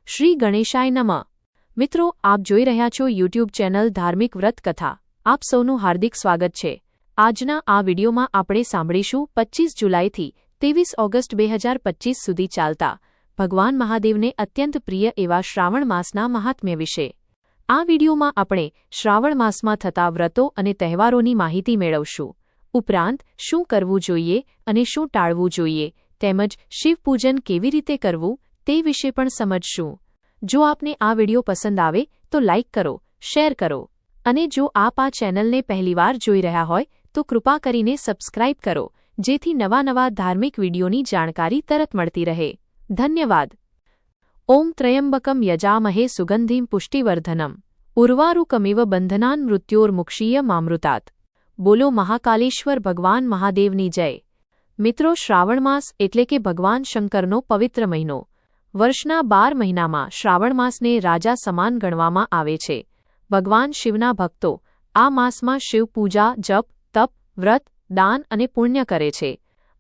શ્રી ગણેશાય નમઃ। મિત્રો, આપ જોઈ રહ્યા છો યુટ્યુબ ચેનલ ધાર્મિક વ્રત કથા। આપ સૌનું હાર્દિક સ્વાગત છે। આજના આ વિડીયોમાં આપણે સાંભળીશું 25 જુલાઈથી 23 ઓગસ્ટ 2025 સુધી ચાલતા ભગવાન મહાદેવને અત્યંત પ્રિય એવા શ્રાવણ માસના મહાત્મ્ય વિશે। આ વિડીયોમાં આપણે શ્રાવણ માસમાં થતા વ્રતો અને તહેવારોની માહિતી મેળવશું। ઉપરાંત શું કરવું જોઈએ અને શું ટાળવું જોઈએ તેમજ શિવપૂજન કેવી રીતે કરવું તે વિશે પણ સમજશું। જો આપને આ વિડીયો પસંદ આવે તો લાઇક કરો, શેર કરો અને જો આપ આ ચેનલને પહેલીવાર જોઈ રહ્યા હોય તો કૃપા કરીને સબસ્ક્રાઇબ કરો, જેથી નવા ધાર્મિક વિડીયોની જાણકારી તરત મળતી રહે। ધન્યવાદ। ઓમ ત્રયંબકમ યજામહે સુગંધિમ પુષ્ટિવર્ધનમ ઉર્વારુકમિવ બંધનાન મૃત્યોર્મુક્ષીય મામૃતાत्। બોલો મહાકાલેશ્વર ભગવાન મહાદેવની જય। મિત્રો, શ્રાવણ માસ એટલે કે ભગવાન શંકરનો પવિત્ર મહિનો। વર્ષના 12 મહિનામાં શ્રાવણ માસને રાજા સમાન ગણવામાં આવે છે। ભગવાન શિવના ભક્તો આ માસમાં શિવ પૂજા, જપ, તપ, વ્રત, દાન અને પુણ્ય કરે છે।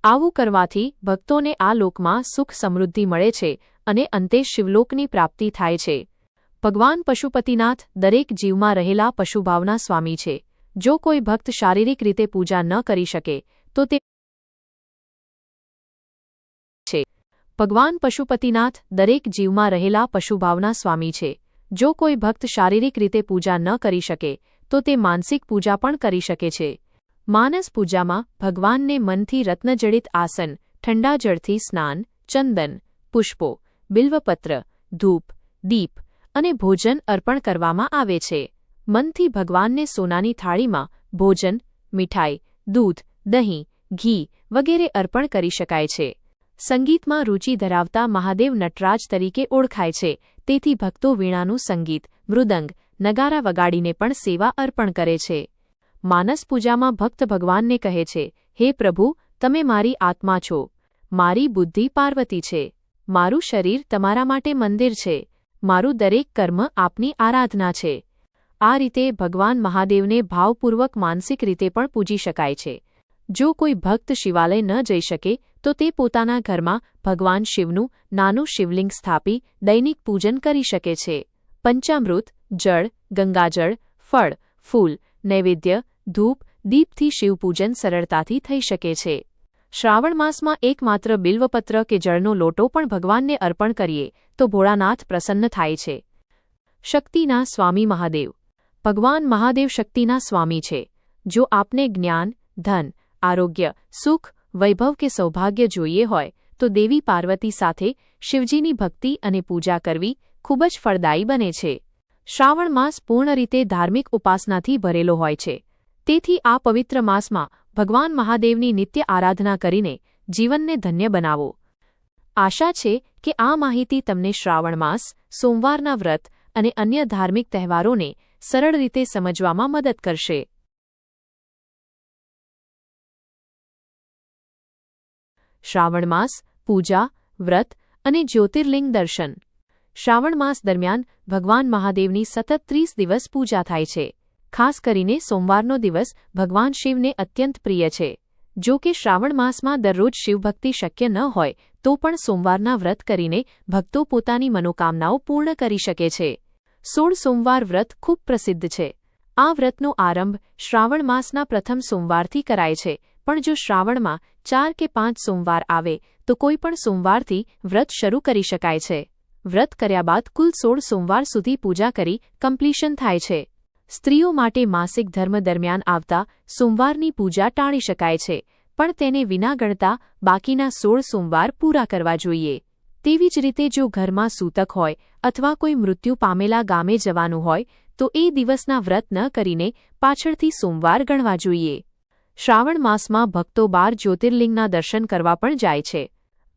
આવું કરવાથી ભક્તોને આ લોકમાં સુખ સમૃદ્ધિ મળે છે અને અંતે શિવલોકની પ્રાપ્તિ થાય છે। ભગવાન પશુપતિનાથ દરેક જીવમાં રહેલા પશુભાવના સ્વામી છે। જો કોઈ ભક્ત શારીરિક રીતે પૂજા ન કરી શકે તો તે ભગવાન પશુપતિનાથ દરેક જીવમાં રહેલા પશુભાવના સ્વામી છે। જો કોઈ ભક્ત શારીરિક રીતે પૂજા ન કરી શકે તો તે માનસિક પૂજા પણ કરી શકે છે। માનસ પૂજામાં ભગવાનને મનથી રત્નજડિત આસન, ઠંડા જળથી સ્નાન, ચંદન, પુષ્પો, બિલ્વપત્ર, ધૂપ, દીપ અને ભોજન અર્પણ કરવામાં આવે છે। મનથી ભગવાનને સોનાની થાળીમાં ભોજન, મીઠાઈ, દૂધ, દહીં, ઘી વગેરે અર્પણ કરી શકાય છે। સંગીતમાં રુચિ ધરાવતા મહાદેવ નટરાજ તરીકે ઓળખાય છે, તેથી ભક્તો વીણાનું સંગીત, મૃદંગ, નગારા વગાડીને પણ સેવા અર્પણ કરે છે। માનસ પૂજામાં ભક્ત ભગવાનને કહે છે, હે પ્રભુ, તમે મારી આત્મા છો, મારી બુદ્ધિ પાર્વતી છે, મારું શરીર તમારા માટે મંદિર છે, મારું દરેક કર્મ આપની આરાધના છે। આ રીતે ભગવાન મહાદેવને ભાવપૂર્વક માનસિક રીતે પણ પૂજી શકાય છે। જો કોઈ ભક્ત શિવાલય ન જઈ શકે તો તે પોતાના ઘરમાં ભગવાન શિવનું નાનું શિવલિંગ સ્થાપી દૈનિક પૂજન કરી શકે છે। પંચામૃત, જળ, ગંગાજળ, ફળ, ફૂલ, નૈવેદ્ય, ધૂપ, દીપથી શિવપૂજન સરળતાથી થઈ શકે છે। શ્રાવણ માસમાં એકમાત્ર બિલ્વપત્ર કે જળનો લોટો પણ ભગવાનને અર્પણ કરીએ તો ભોળાનાથ પ્રસન્ન થાય છે। શક્તિના સ્વામી મહાદેવ। ભગવાન મહાદેવ શક્તિના સ્વામી છે। જો આપને જ્ઞાન, ધન, આરોગ્ય, સુખ, વૈભવ કે સૌભાગ્ય જોઈએ હોય તો દેવી પાર્વતી સાથે શિવજીની ભક્તિ અને પૂજા કરવી ખૂબ જ ફળદાયી બને છે। શ્રાવણ માસ પૂર્ણ રીતે ધાર્મિક ઉપાસનાથી ભરેલો હોય છે, તેથી આ પવિત્ર માસમાં ભગવાન મહાદેવની નિત્ય આરાધના કરીને જીવનને ધન્ય બનાવો। આશા છે કે આ માહિતી તમને શ્રાવણ માસ, સોમવારના વ્રત અને અન્ય ધાર્મિક તહેવારોને સરળ રીતે સમજવામાં મદદ કરશે। શ્રાવણ માસ, પૂજા, વ્રત અને જ્યોતિર્લિંગ દર્શન। શ્રાવણ માસ દરમિયાન ભગવાન મહાદેવની સતત 30 દિવસ પૂજા થાય છે। ખાસ કરીને સોમવારનો દિવસ ભગવાન શિવને અત્યંત પ્રિય છે। જો કે શ્રાવણ માસમાં દરરોજ શિવભક્તિ શક્ય ન હોય તો પણ સોમવારના વ્રત કરીને ભક્તો પોતાની મનોકામનાઓ પૂર્ણ કરી શકે છે। 16 સોમવાર વ્રત ખૂબ પ્રસિદ્ધ છે। આ વ્રતનો આરંભ શ્રાવણ માસના પ્રથમ સોમવારથી કરાય છે, પણ જો શ્રાવણમાં 4 કે 5 સોમવાર આવે તો કોઈ પણ સોમવારથી વ્રત શરૂ કરી શકાય છે। વ્રત કર્યા બાદ કુલ 16 સોમવાર સુધી પૂજા કરી કમ્પ્લીશન થાય છે। સ્ત્રીઓ માટે માસિક ધર્મ દરમિયાન આવતા સોમવારની પૂજા ટાળી શકાય છે, પણ તેને વિના ગણતા બાકીના 16 સોમવાર પૂરા કરવા જોઈએ। તેવી જ રીતે જો ઘરમાં સૂતક હોય અથવા કોઈ મૃત્યુ પામેલા ગામે જવાનું હોય તો એ દિવસના વ્રત ન કરીને પાછળથી સોમવાર ગણવા જોઈએ। શ્રાવણ માસમાં ભક્તો 12 જ્યોતિર્લિંગના દર્શન કરવા પણ જાય છે।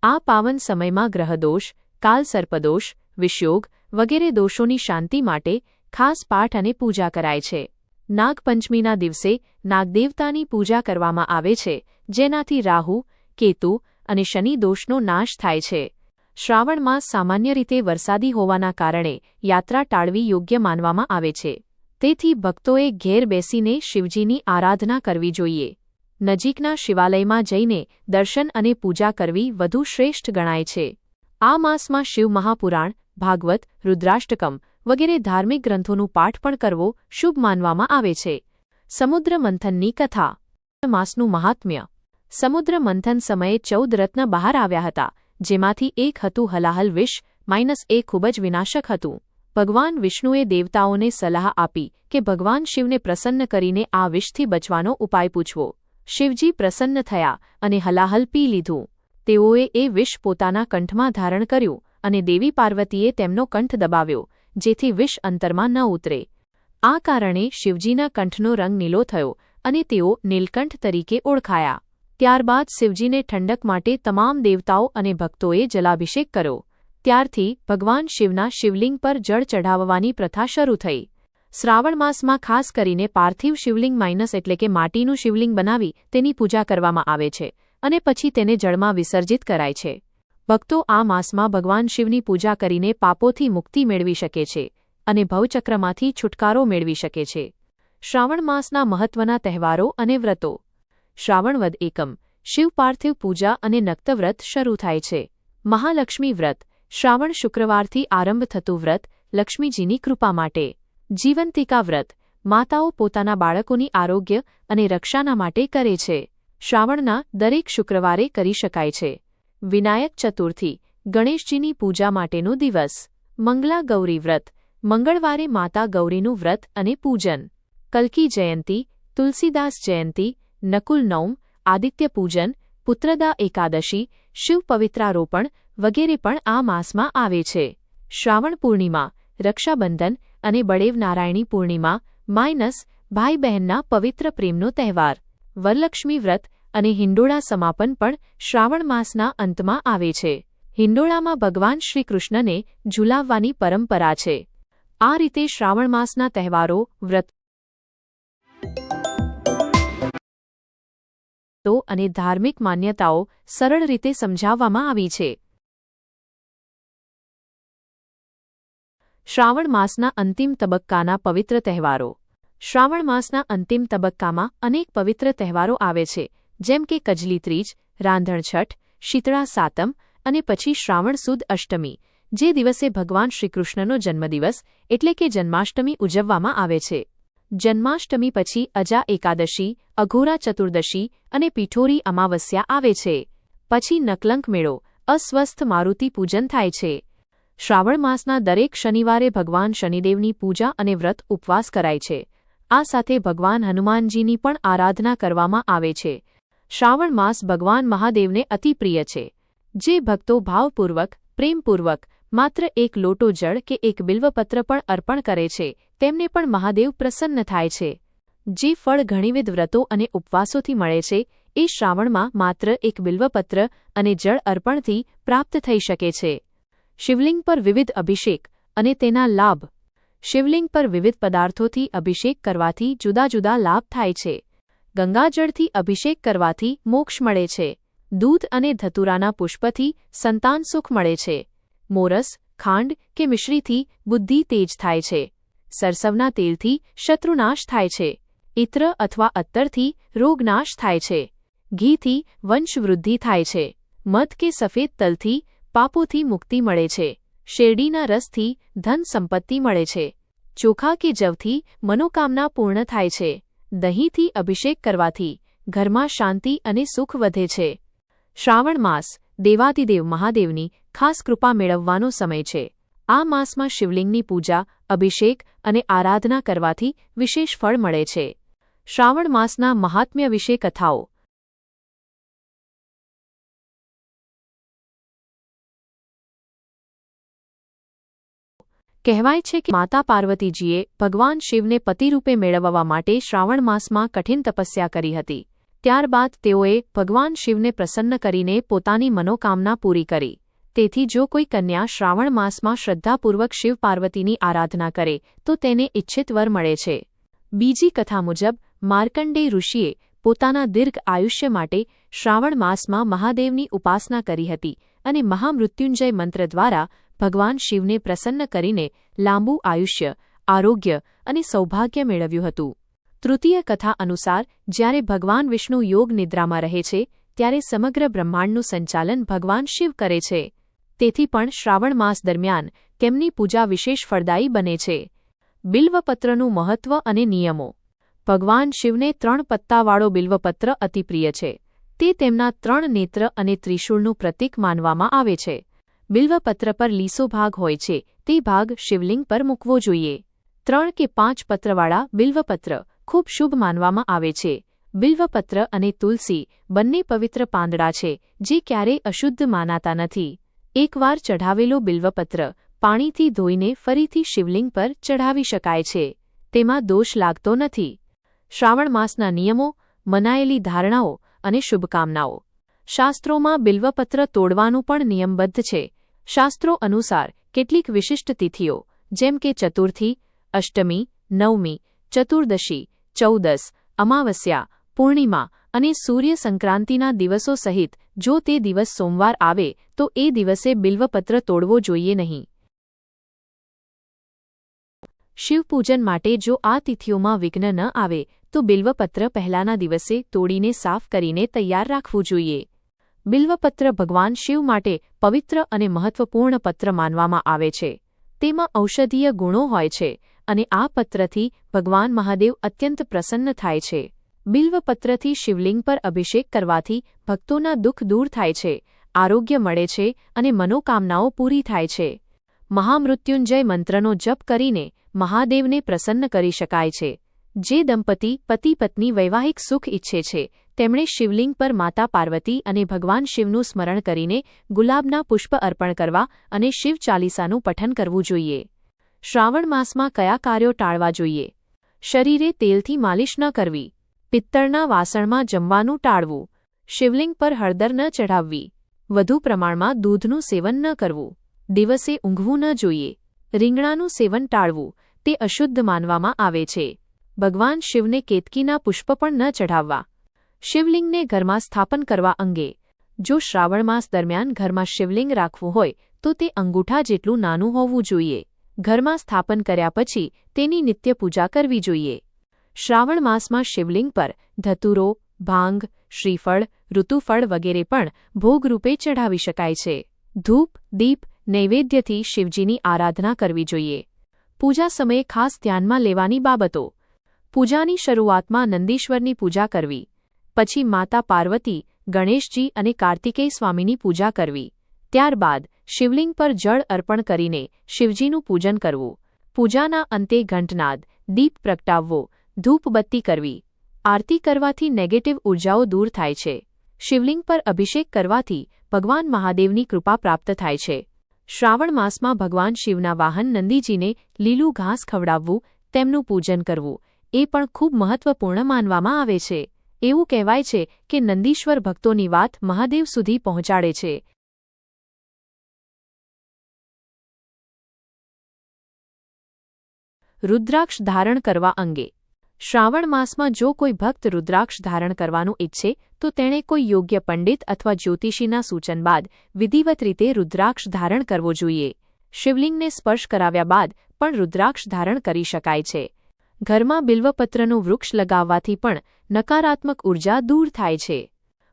આ પાવન સમયમાં ગ્રહદોષ, કાલસર્પદોષ, વિષયોગ વગેરે દોષોની શાંતિ માટે ખાસ પાઠ અને પૂજા કરાય છે। નાગપંચમીના દિવસે નાગદેવતાની પૂજા કરવામાં આવે છે, જેનાથી રાહુ, કેતુ અને શનિ દોષનો નાશ થાય છે। શ્રાવણ માસ સામાન્ય રીતે વરસાદી હોવાના કારણે યાત્રા ટાળવી યોગ્ય માનવામાં આવે છે, તેથી ભક્તોએ ઘેર બેસીને શિવજીની આરાધના કરવી જોઈએ। નજીકના શિવાલયમાં જઈને દર્શન અને પૂજા કરવી વધુ શ્રેષ્ઠ ગણાય છે। આ માસમાં શિવ મહાપુરાણ, ભાગવત, રુદ્રાષ્ટકમ વગેરે ધાર્મિક ગ્રંથોનું પાઠ પણ કરવો શુભ માનવામાં આવે છે. સમુદ્ર મંથનની કથા. માસનું મહાત્મ્ય. સમુદ્ર મંથન સમયે 14 રત્ન બહાર આવ્યા હતા, જેમાંથી એક હતું હલાહલ વિષ -એ ખૂબ જ વિનાશક હતું. ભગવાન વિષ્ણુએ દેવતાઓને સલાહ આપી કે ભગવાન શિવને પ્રસન્ન કરીને આ વિષથી બચવાનો ઉપાય પૂછવો. શિવજી પ્રસન્ન થયા અને હલાહલ પી લીધું. તેઓએ એ વિષ પોતાના કંઠમાં ધારણ કર્યું અને દેવી પાર્વતીએ તેમનો કંઠ દબાવ્યો, જેથી વિષ અંતરમાં ન ઉતરે. આ કારણે શિવજીના કંઠનો રંગ નીલો થયો અને તેઓ નીલકંઠ તરીકે ઓળખાયા. ત્યારબાદ શિવજીને ઠંડક માટે તમામ દેવતાઓ અને ભક્તોએ જલાભિષેક કર્યો. ત્યારથી ભગવાન શિવના શિવલિંગ પર જળ ચઢાવવાની પ્રથા શરૂ થઈ. શ્રાવણ માસમાં ખાસ કરીને પાર્થિવ શિવલિંગ એટલે કે માટીનું શિવલિંગ બનાવી તેની પૂજા કરવામાં આવે છે અને પછી તેને જળમાં વિસર્જિત કરાય છે. ભક્તો આ માસમાં ભગવાન શિવની પૂજા કરીને પાપોથી મુક્તિ મેળવી શકે છે અને ભવચક્રમાંથી છુટકારો મેળવી શકે છે. શ્રાવણ માસના મહત્વના તહેવારો અને વ્રતો. શ્રાવણ વદ એકમ શિવ પાર્થિવ પૂજા અને નક્તવ્રત શરૂ થાય છે. મહાલક્ષ્મી વ્રત. શ્રાવણ શુક્રવારથી આરંભ થતું વ્રત લક્ષ્મીજીની કૃપા માટે. જીવંતિકા વ્રત. માતાઓ પોતાના બાળકોની આરોગ્ય અને રક્ષાના માટે કરે છે. શ્રાવણના દરેક શુક્રવારે કરી શકાય છે. વિનાયક ચતુર્થી. ગણેશજીની પૂજા માટેનો દિવસ. મંગલા ગૌરી વ્રત. મંગળવારે માતા ગૌરીનું વ્રત અને પૂજન. કલ્કી જયંતી, તુલસીદાસ જયંતી, નકુલ નૌમ, આદિત્ય પૂજન, પુત્રદા એકાદશી, શિવ પવિત્રારોપણ વગેરે પણ આ માસમાં આવે છે. શ્રાવણ પૂર્ણિમા. રક્ષાબંધન અને બળેવ નારાયણી પૂર્ણિમા ભાઈ બહેનના પવિત્ર પ્રેમનો તહેવાર. વરલક્ષ્મી વ્રત અને હિંડોળા સમાપન પણ શ્રાવણ માસના અંતમાં આવે છે. હિંડોળામાં ભગવાન શ્રીકૃષ્ણને ઝુલાવવાની પરંપરા છે. આ રીતે શ્રાવણ માસના તહેવારો, વ્રતો અને ધાર્મિક માન્યતાઓ સરળ રીતે સમજાવવામાં આવી છે. શ્રાવણ માસના અંતિમ તબક્કાના પવિત્ર તહેવારો. શ્રાવણ માસના અંતિમ તબક્કામાં અનેક પવિત્ર તહેવારો આવે છે, જેમ કે કજલી ત્રીજ, રાંધણછઠ, શીતળા સાતમ અને પછી શ્રાવણ સુદ અષ્ટમી, જે દિવસે ભગવાન શ્રીકૃષ્ણનો જન્મદિવસ એટલે કે જન્માષ્ટમી ઉજવવામાં આવે છે. જન્માષ્ટમી પછી અજા એકાદશી, અઘોરા ચતુર્દશી અને પીઠોરી અમાવસ્યા આવે છે. પછી નકલંક મેળો, અસ્વસ્થ મારુતિ પૂજન થાય છે. શ્રાવણ માસના દરેક શનિવારે ભગવાન શનિદેવની પૂજા અને વ્રત ઉપવાસ કરાય છે. આ સાથે ભગવાન હનુમાનજીની પણ આરાધના કરવામાં આવે છે. શ્રાવણ માસ ભગવાન મહાદેવને અતિ પ્રિય છે. જે ભક્તો ભાવપૂર્વક, પ્રેમપૂર્વક માત્ર એક લોટો જળ કે એક બિલ્વપત્ર પણ અર્પણ કરે છે, તેમને પણ મહાદેવ પ્રસન્ન થાય છે. જે ફળ ઘણીવિધ વ્રતો અને ઉપવાસોથી મળે છે, એ શ્રાવણમાં માત્ર એક બિલ્વપત્ર અને જળ અર્પણથી પ્રાપ્ત થઈ શકે છે. શિવલિંગ પર વિવિધ અભિષેક અને તેના લાભ. શિવલિંગ પર વિવિધ પદાર્થોથી અભિષેક કરવાથી જુદા જુદા લાભ થાય છે. ગંગાજળથી અભિષેક કરવાથી મોક્ષ મળે છે. દૂધ અને ધતુરાના પુષ્પથી સંતાન સુખ મળે છે. મોરસ, ખાંડ કે મિશ્રીથી બુદ્ધિ તેજ થાય છે. સરસવના તેલથી શત્રુનાશ થાય છે. ઇત્ર અથવા અત્તરથી રોગનાશ થાય છે. ઘીથી વંશવૃદ્ધિ થાય છે. મધ કે સફેદ તલથી પાપોથી મુક્તિ મળે છે. શેરડીના રસથી ધન સંપત્તિ મળે છે. ચોખા કે જવથી મનોકામના પૂર્ણ થાય છે. દહીંથી અભિષેક કરવાથી ઘરમાં શાંતિ અને સુખ વધે છે. શ્રાવણ માસ દેવાધિદેવ મહાદેવની ખાસ કૃપા મેળવવાનો સમય છે. આ માસમાં શિવલિંગની પૂજા, અભિષેક અને આરાધના કરવાથી વિશેષ ફળ મળે છે. શ્રાવણ માસના મહાત્મ્ય વિશે કથાઓ. કહેવાય છે કે માતા પાર્વતીજીએ ભગવાન શિવને પતિરૂપે મેળવવા માટે શ્રાવણ માસમાં કઠિન તપસ્યા કરી હતી. ત્યારબાદ તેઓએ ભગવાન શિવને પ્રસન્ન કરીને પોતાની મનોકામના પૂરી કરી. તેથી જો કોઈ કન્યા શ્રાવણ માસમાં શ્રદ્ધાપૂર્વક શિવ પાર્વતીની આરાધના કરે તો તેને ઇચ્છિત વર મળે છે. બીજી કથા મુજબ માર્કંડેય ઋષિએ પોતાના દીર્ઘ આયુષ્ય માટે શ્રાવણ માસમાં મહાદેવની ઉપાસના કરી હતી અને મહામૃત્યુંજય મંત્ર દ્વારા ભગવાન શિવને પ્રસન્ન કરીને લાંબુ આયુષ્ય, આરોગ્ય અને સૌભાગ્ય મેળવ્યું હતું. તૃતીય કથા અનુસાર જ્યારે ભગવાન વિષ્ણુ યોગ નિદ્રામાં રહે છે, ત્યારે સમગ્ર બ્રહ્માંડનું સંચાલન ભગવાન શિવ કરે છે. તેથી પણ શ્રાવણ માસ દરમિયાન તેમની પૂજા વિશેષ ફળદાયી બને છે. બિલ્વપત્રનું મહત્વ અને નિયમો. ભગવાન શિવને 3 પત્તાવાળો બિલ્વપત્ર અતિ પ્રિય છે. તે તેમના 3 નેત્ર અને ત્રિશૂળનું પ્રતીક માનવામાં આવે છે. બિલ્વપત્ર પર લીસો ભાગ હોય છે, તે ભાગ શિવલિંગ પર મૂકવો જોઈએ. 3 કે 5 પત્રવાળા બિલ્વપત્ર ખૂબ શુભ માનવામાં આવે છે. બિલ્વપત્ર અને તુલસી બંને પવિત્ર પાંદડા છે, જે ક્યારેય અશુદ્ધ માનાતા નથી. એકવાર ચઢાવેલો બિલ્વપત્ર પાણીથી ધોઈને ફરીથી શિવલિંગ પર ચઢાવી શકાય છે. તેમાં દોષ લાગતો નથી. શ્રાવણ માસના નિયમો, મનાયેલી ધારણાઓ અને શુભકામનાઓ. શાસ્ત્રોમાં બિલ્વપત્ર તોડવાનું પણ નિયમબદ્ધ છે. શાસ્ત્રો અનુસાર કેટલીક વિશિષ્ટ તિથિઓ, જેમ કે ચતુર્થી, અષ્ટમી, નવમી, ચતુર્દશી, 14, અમાવસ્યા, પૂર્ણિમા અને સૂર્ય સંક્રાંતિના દિવસો સહિત જો તે દિવસ સોમવાર આવે તો એ દિવસે બિલ્વપત્ર તોડવો જોઈએ નહીં. શિવપૂજન માટે જો આ તિથિઓમાં વિઘ્ન ન આવે તો બિલ્વપત્ર પહેલાના દિવસે તોડીને સાફ કરીને તૈયાર રાખવું જોઈએ. બિલ્વપત્ર ભગવાન શિવ માટે પવિત્ર અને મહત્વપૂર્ણ પત્ર માનવામાં આવે છે. તેમાં ઔષધીય ગુણો હોય છે અને આ પત્રથી ભગવાન મહાદેવ અત્યંત પ્રસન્ન થાય છે. બિલ્વપત્રથી શિવલિંગ પર અભિષેક કરવાથી ભક્તોના દુઃખ દૂર થાય છે, આરોગ્ય મળે છે અને મનોકામનાઓ પૂરી થાય છે. મહામૃત્યુંજય મંત્રનો જપ કરીને મહાદેવને પ્રસન્ન કરી શકાય છે. જે દંપતી પતિ-પત્ની વૈવાહિક સુખ ઈચ્છે છે, તેમણે શિવલિંગ પર માતા પાર્વતી અને ભગવાન શિવનું સ્મરણ કરીને ગુલાબના પુષ્પ અર્પણ કરવા અને શિવ ચાલીસાનું પઠન કરવું જોઈએ. શ્રાવણ માસમાં કયા કાર્યો ટાળવા જોઈએ? શરીરે તેલથી માલિશ ન કરવી. પિત્તળના વાસણમાં જમવાનું ટાળવું. શિવલિંગ પર હળદર ન ચઢાવવી. વધુ પ્રમાણમાં દૂધનું સેવન ન કરવું. દિવસે ઊંઘવું ન જોઈએ. રીંગણાનું સેવન ટાળવું, તે અશુદ્ધ માનવામાં આવે છે. ભગવાન શિવને કેતકીના પુષ્પ પણ ન ચઢાવવા. શિવલિંગને ઘરમાં સ્થાપન કરવા અંગે. જો શ્રાવણ માસ દરમિયાન ઘરમાં શિવલિંગ રાખવું હોય તો તે અંગૂઠા જેટલું નાનું હોવું જોઈએ. ઘરમાં સ્થાપન કર્યા પછી તેની નિત્ય પૂજા કરવી જોઈએ. શ્રાવણ માસમાં શિવલિંગ પર ધતુરો, ભાંગ, શ્રીફળ, ઋતુફળ વગેરે પણ ભોગરૂપે ચઢાવી શકાય છે. ધૂપ, દીપ, નૈવેદ્યથી શિવજીની આરાધના કરવી જોઈએ. પૂજા સમયે ખાસ ધ્યાનમાં લેવાની બાબતો. પૂજાની શરૂઆતમાં નંદીશ્વરની પૂજા કરવી. પછી માતા પાર્વતી, ગણેશજી અને કાર્તિકેય સ્વામીની પૂજા કરવી. ત્યારબાદ શિવલિંગ પર જળ અર્પણ કરીને શિવજીનું પૂજન કરવું. પૂજાના અંતે ઘંટનાદ, દીપ પ્રગટાવવો, ધૂપબત્તી કરવી. આરતી કરવાથી નેગેટિવ ઉર્જાઓ દૂર થાય છે. શિવલિંગ પર અભિષેક કરવાથી ભગવાન મહાદેવની કૃપા પ્રાપ્ત થાય છે. શ્રાવણ માસમાં ભગવાન શિવના વાહન નંદીજીને લીલું ઘાસ ખવડાવવું, તેમનું પૂજન કરવું, એ પણ ખૂબ મહત્વપૂર્ણ માનવામાં આવે છે. એવું કહેવાય છે કે નંદીશ્વર ભક્તોની વાત મહાદેવ સુધી પહોંચાડે છે. રુદ્રાક્ષ ધારણ કરવા અંગે. શ્રાવણ માસમાં જો કોઈ ભક્ત રુદ્રાક્ષ ધારણ કરવાનું ઈચ્છે તો તેણે કોઈ યોગ્ય પંડિત અથવા જ્યોતિષીના સૂચન બાદ વિધિવત રીતે રુદ્રાક્ષ ધારણ કરવો જોઈએ. શિવલિંગને સ્પર્શ કરાવ્યા બાદ પણ રુદ્રાક્ષ ધારણ કરી શકાય છે. ઘરમાં બિલ્વપત્રનું વૃક્ષ લગાવવાથી પણ નકારાત્મક ઉર્જા દૂર થાય છે.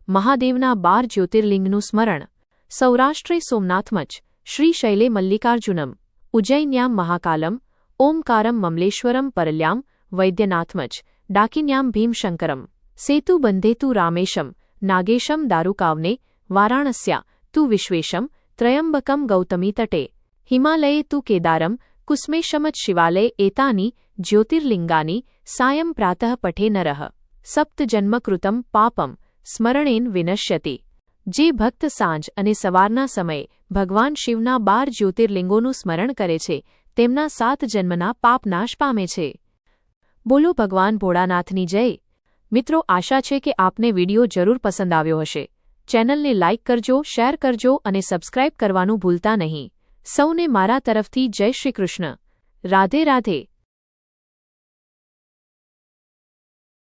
મહાદેવના 12 જ્યોતિર્લિંગનું સ્મરણ. સૌરાષ્ટ્રે સોમનાથમચ, શ્રીશૈલે મલ્લિકાર્જુનમ, ઉજ્જૈન્યામ મહાકાલમ, ઓમકારમ મમલેશ્વરમ પરલ્યામ, વૈદ્યનાથમચ, ડાકિન્યામ ભીમશંકરમ, સેતુબંધેતુ રામેશમ, નાગેશમ દારુકાવને, વારાણસ્યા તુ વિશ્વેશમ, ત્રયંબકમ ગૌતમી તટે, હિમાલયે તુ કેદારમ, કુસ્મેશમચ શિવાલય એતાની જ્યોતિર્લિંગાની સાયં પ્રાતઃ પઠે નરઃ સપ્તજન્મકૃતમ પાપમ સ્મરણેન વિનશ્યતિ. જે ભક્ત સાંજ અને સવારના સમયે ભગવાન શિવના 12 જ્યોતિર્લિંગોનું સ્મરણ કરે છે, તેમના 7 જન્મના પાપ નાશ પામે છે. બોલો ભગવાન ભોળાનાથની જય. મિત્રો, આશા છે કે આપને વિડિયો જરૂર પસંદ આવ્યો હશે. ચેનલને લાઇક કરજો, શેર કરજો અને સબસ્ક્રાઇબ કરવાનું ભૂલતા નહીં. સૌને મારા તરફથી જય શ્રી કૃષ્ણ. રાધે રાધે.